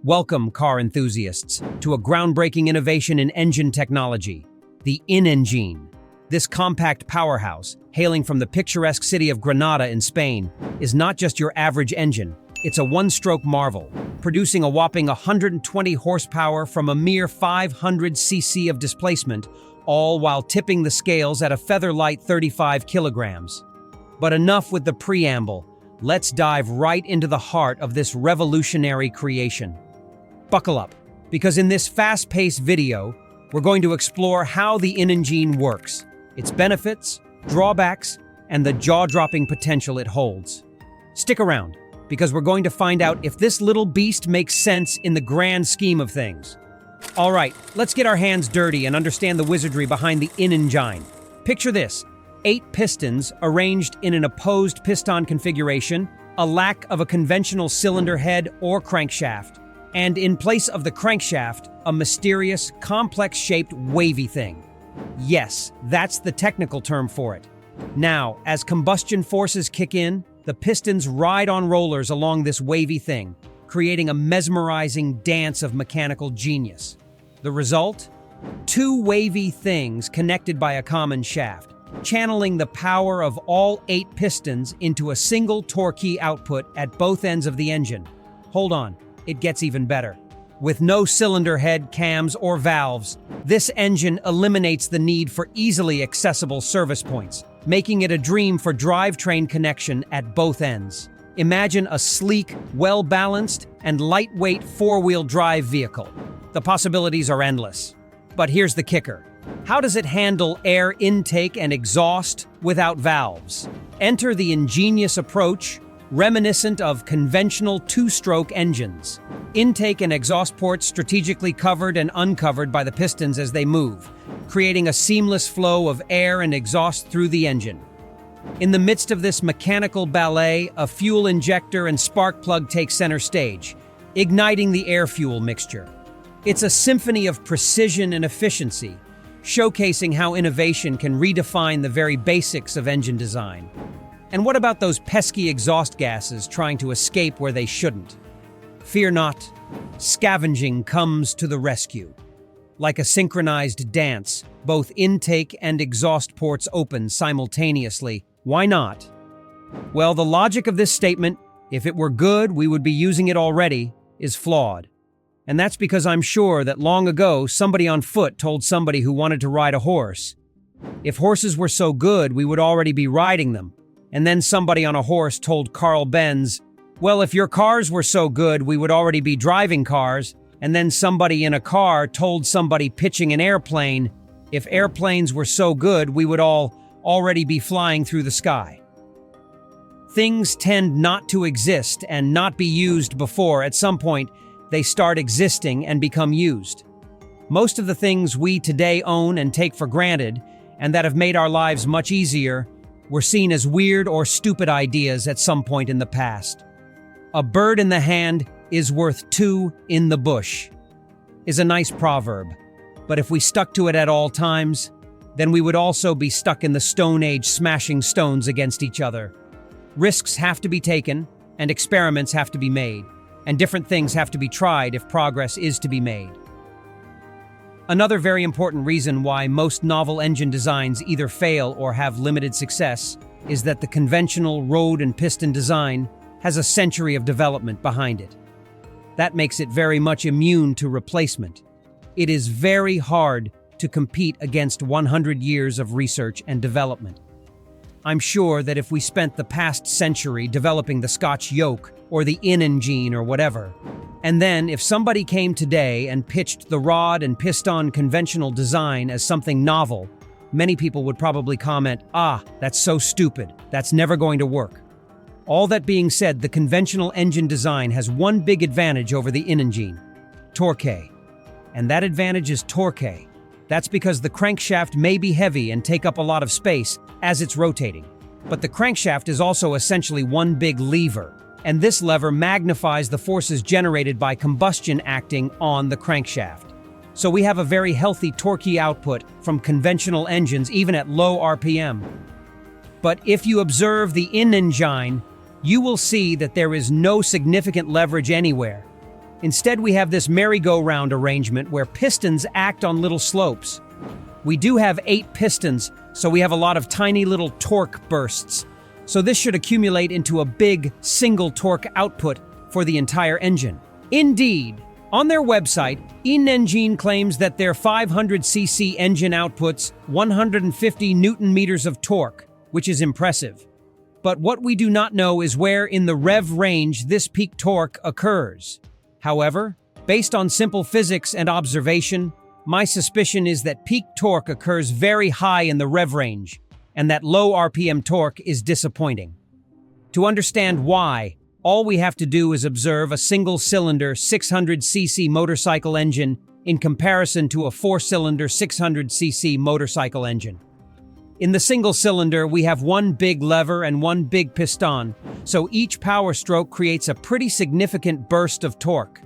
Welcome, car enthusiasts, to a groundbreaking innovation in engine technology, the in-engine. This compact powerhouse, hailing from the picturesque city of Granada in Spain, is not just your average engine. It's a one-stroke marvel, producing a whopping 120 horsepower from a mere 500 cc of displacement, all while tipping the scales at a feather-light 35 kilograms. But enough with the preamble. Let's dive right into the heart of this revolutionary creation. Buckle up, because in this fast-paced video, we're going to explore how the in-engine works, its benefits, drawbacks, and the jaw-dropping potential it holds. Stick around, because we're going to find out if this little beast makes sense in the grand scheme of things. All right, let's get our hands dirty and understand the wizardry behind the in-engine. Picture this: 8 pistons arranged in an opposed piston configuration, a lack of a conventional cylinder head or crankshaft, and in place of the crankshaft, a mysterious, complex-shaped wavy thing. Yes, that's the technical term for it. Now, as combustion forces kick in, the pistons ride on rollers along this wavy thing, creating a mesmerizing dance of mechanical genius. The result? 2 wavy things connected by a common shaft, channeling the power of all 8 pistons into a single torque output at both ends of the engine. Hold on, it gets even better. With no cylinder head, cams, or valves, this engine eliminates the need for easily accessible service points, making it a dream for drivetrain connection at both ends. Imagine a sleek, well-balanced, and lightweight 4-wheel drive vehicle. The possibilities are endless. But here's the kicker. How does it handle air intake and exhaust without valves? Enter the ingenious approach, reminiscent of conventional 2-stroke engines. Intake and exhaust ports strategically covered and uncovered by the pistons as they move, creating a seamless flow of air and exhaust through the engine. In the midst of this mechanical ballet, a fuel injector and spark plug take center stage, igniting the air-fuel mixture. It's a symphony of precision and efficiency, showcasing how innovation can redefine the very basics of engine design. And what about those pesky exhaust gases trying to escape where they shouldn't? Fear not, scavenging comes to the rescue. Like a synchronized dance, both intake and exhaust ports open simultaneously. Why not? Well, the logic of this statement, if it were good, we would be using it already, is flawed. And that's because I'm sure that long ago, somebody on foot told somebody who wanted to ride a horse, if horses were so good, we would already be riding them. And then somebody on a horse told Carl Benz, well, if your cars were so good, we would already be driving cars. And then somebody in a car told somebody pitching an airplane, if airplanes were so good, we would all already be flying through the sky. Things tend not to exist and not be used before, at some point, they start existing and become used. Most of the things we today own and take for granted, and that have made our lives much easier, were seen as weird or stupid ideas at some point in the past. A bird in the hand is worth 2 in the bush, is a nice proverb. But if we stuck to it at all times, then we would also be stuck in the Stone Age smashing stones against each other. Risks have to be taken, and experiments have to be made, and different things have to be tried if progress is to be made. Another very important reason why most novel engine designs either fail or have limited success is that the conventional road and piston design has a century of development behind it. That makes it very much immune to replacement. It is very hard to compete against 100 years of research and development. I'm sure that if we spent the past century developing the Scotch yoke or the in-engine or whatever, and then if somebody came today and pitched the rod and piston conventional design as something novel, many people would probably comment, that's so stupid, that's never going to work. All that being said, the conventional engine design has one big advantage over the in-engine: torque. And that advantage is torque. That's because the crankshaft may be heavy and take up a lot of space as it's rotating. But the crankshaft is also essentially one big lever, and this lever magnifies the forces generated by combustion acting on the crankshaft. So we have a very healthy torque output from conventional engines even at low RPM. But if you observe the in-engine, you will see that there is no significant leverage anywhere. Instead, we have this merry-go-round arrangement where pistons act on little slopes. We do have 8 pistons, so we have a lot of tiny little torque bursts. So this should accumulate into a big, single torque output for the entire engine. Indeed, on their website, unengine claims that their 500cc engine outputs 150 Newton-meters of torque, which is impressive. But what we do not know is where in the rev range this peak torque occurs. However, based on simple physics and observation, my suspicion is that peak torque occurs very high in the rev range, and that low RPM torque is disappointing. To understand why, all we have to do is observe a single-cylinder 600cc motorcycle engine in comparison to a 4-cylinder 600cc motorcycle engine. In the single cylinder, we have one big lever and one big piston, so each power stroke creates a pretty significant burst of torque,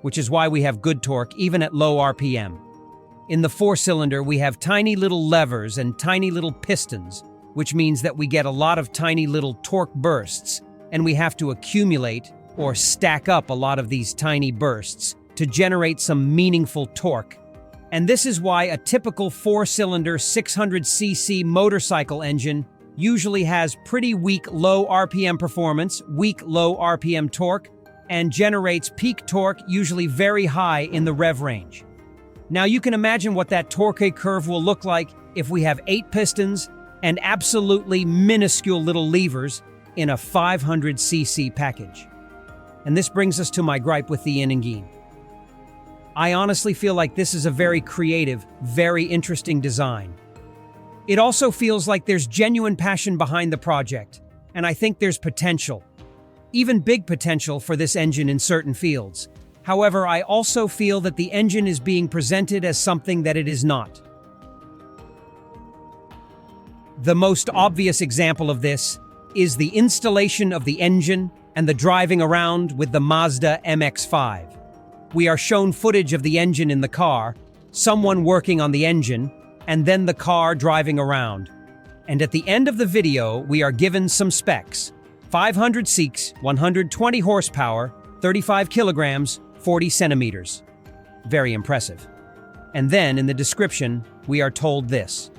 which is why we have good torque even at low RPM. In the 4-cylinder, we have tiny little levers and tiny little pistons, which means that we get a lot of tiny little torque bursts, and we have to accumulate or stack up a lot of these tiny bursts to generate some meaningful torque. And this is why a typical 4-cylinder 600cc motorcycle engine usually has pretty weak low RPM performance, weak low RPM torque, and generates peak torque usually very high in the rev range. Now you can imagine what that torque curve will look like if we have 8 pistons and absolutely minuscule little levers in a 500cc package. And this brings us to my gripe with the unengine. I honestly feel like this is a very creative, very interesting design. It also feels like there's genuine passion behind the project, and I think there's potential, even big potential for this engine in certain fields. However, I also feel that the engine is being presented as something that it is not. The most obvious example of this is the installation of the engine and the driving around with the Mazda MX-5. We are shown footage of the engine in the car, someone working on the engine, and then the car driving around. And at the end of the video, we are given some specs. 500 cc, 120 horsepower, 35 kilograms, 40 centimeters. Very impressive. And then in the description, we are told this.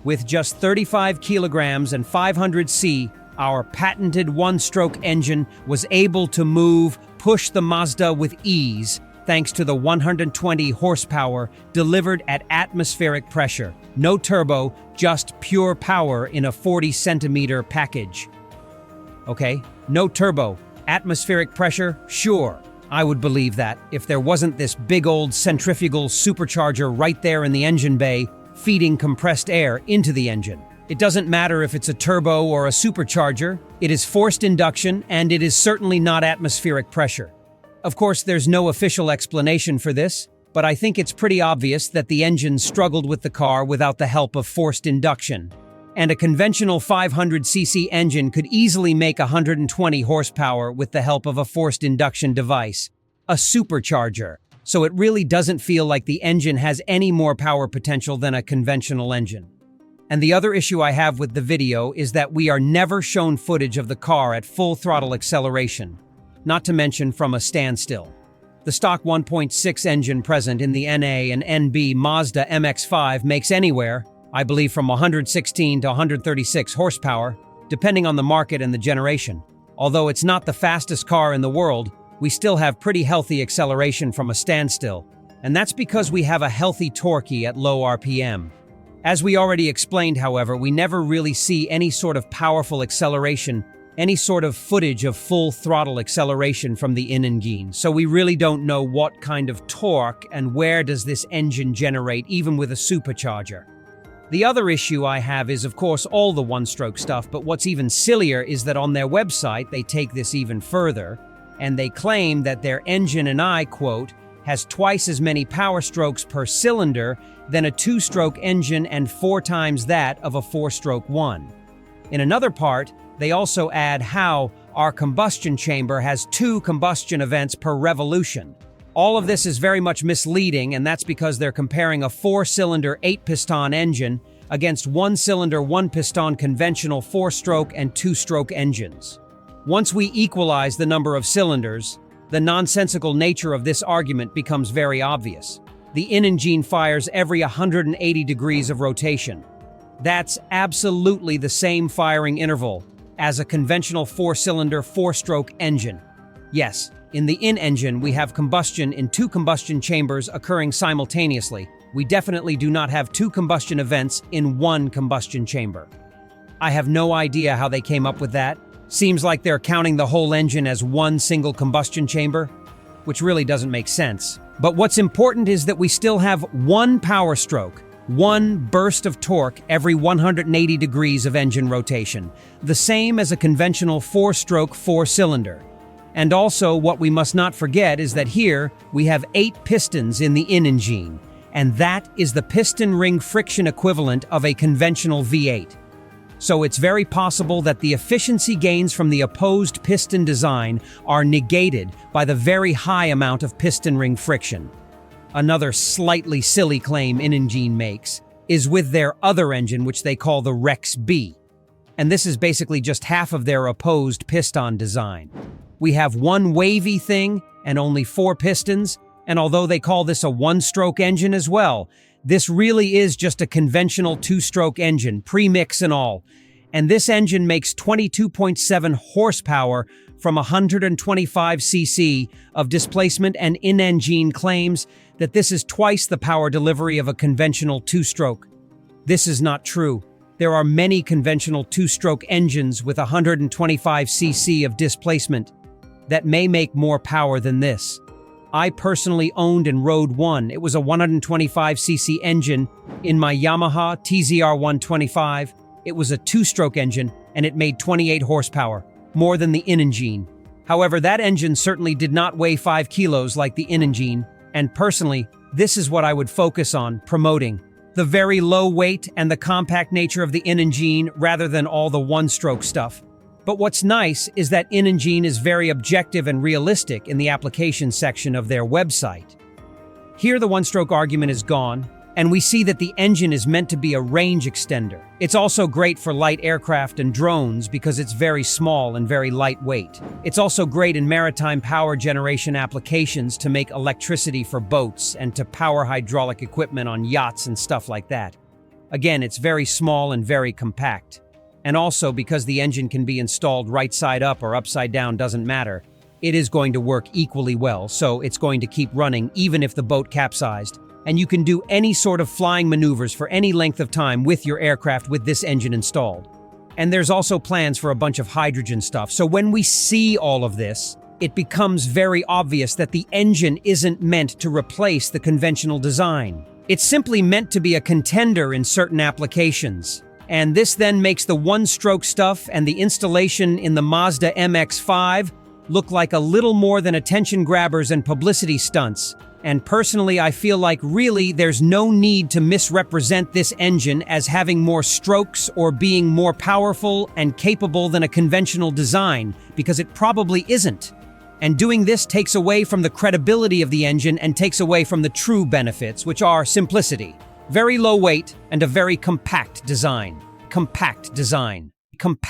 With just 35 kilograms and 500 c, our patented one-stroke engine was able to push the Mazda with ease thanks to the 120 horsepower delivered at atmospheric pressure. No turbo, just pure power in a 40-centimeter package. Okay, no turbo, atmospheric pressure, sure. I would believe that if there wasn't this big old centrifugal supercharger right there in the engine bay feeding compressed air into the engine. It doesn't matter if it's a turbo or a supercharger, it is forced induction and it is certainly not atmospheric pressure. Of course, there's no official explanation for this, but I think it's pretty obvious that the engine struggled with the car without the help of forced induction. And a conventional 500cc engine could easily make 120 horsepower with the help of a forced induction device, a supercharger. So it really doesn't feel like the engine has any more power potential than a conventional engine. And the other issue I have with the video is that we are never shown footage of the car at full throttle acceleration, not to mention from a standstill. The stock 1.6 engine present in the NA and NB Mazda MX-5 makes anywhere, I believe, from 116 to 136 horsepower, depending on the market and the generation. Although it's not the fastest car in the world, we still have pretty healthy acceleration from a standstill, and that's because we have a healthy torque at low RPM. As we already explained, however, we never really see any sort of powerful acceleration, any sort of footage of full throttle acceleration from the unengine, so we really don't know what kind of torque and where does this engine generate even with a supercharger. The other issue I have is, of course, all the one-stroke stuff, but what's even sillier is that on their website they take this even further, and they claim that their engine, and I quote, has twice as many power strokes per cylinder than a 2-stroke engine and 4 times that of a 4-stroke one. In another part, they also add how our combustion chamber has 2 combustion events per revolution. All of this is very much misleading, and that's because they're comparing a 4-cylinder 8-piston engine against 1-cylinder 1-piston conventional 4-stroke and 2-stroke engines. Once we equalize the number of cylinders, the nonsensical nature of this argument becomes very obvious. The in-engine fires every 180 degrees of rotation. That's absolutely the same firing interval as a conventional four-cylinder, four-stroke engine. Yes, in the in-engine, we have combustion in two combustion chambers occurring simultaneously. We definitely do not have two combustion events in one combustion chamber. I have no idea how they came up with that. Seems like they're counting the whole engine as one single combustion chamber, which really doesn't make sense. But what's important is that we still have one power stroke, one burst of torque every 180 degrees of engine rotation, the same as a conventional four-stroke four-cylinder. And also, what we must not forget is that here we have 8 pistons in the in-engine, and that is the piston ring friction equivalent of a conventional V8. So it's very possible that the efficiency gains from the opposed piston design are negated by the very high amount of piston ring friction. Another slightly silly claim in-engine makes is with their other engine, which they call the Rex B. And this is basically just half of their opposed piston design. We have one wavy thing and only 4 pistons, and although they call this a one-stroke engine as well, this really is just a conventional 2-stroke engine, pre-mix and all. And this engine makes 22.7 horsepower from 125 cc of displacement, and in-engine claims that this is twice the power delivery of a conventional 2-stroke. This is not true. There are many conventional 2-stroke engines with 125 cc of displacement that may make more power than this. I personally owned and rode one. It was a 125cc engine in my Yamaha TZR 125. It was a 2-stroke engine, and it made 28 horsepower, more than the in-engine. However, that engine certainly did not weigh 5 kilos like the in-engine, and personally, this is what I would focus on promoting: the very low weight and the compact nature of the in-engine rather than all the one-stroke stuff. But what's nice is that in-engine is very objective and realistic in the application section of their website. Here the one-stroke argument is gone, and we see that the engine is meant to be a range extender. It's also great for light aircraft and drones because it's very small and very lightweight. It's also great in maritime power generation applications to make electricity for boats and to power hydraulic equipment on yachts and stuff like that. Again, it's very small and very compact. And also, because the engine can be installed right side up or upside down, doesn't matter, it is going to work equally well, so it's going to keep running even if the boat capsized. And you can do any sort of flying maneuvers for any length of time with your aircraft with this engine installed. And there's also plans for a bunch of hydrogen stuff, so when we see all of this, it becomes very obvious that the engine isn't meant to replace the conventional design. It's simply meant to be a contender in certain applications. And this then makes the one-stroke stuff and the installation in the Mazda MX-5 look like a little more than attention grabbers and publicity stunts. And personally, I feel like really there's no need to misrepresent this engine as having more strokes or being more powerful and capable than a conventional design, because it probably isn't. And doing this takes away from the credibility of the engine and takes away from the true benefits, which are simplicity, very low weight, and a very compact design. Compact design. Compact.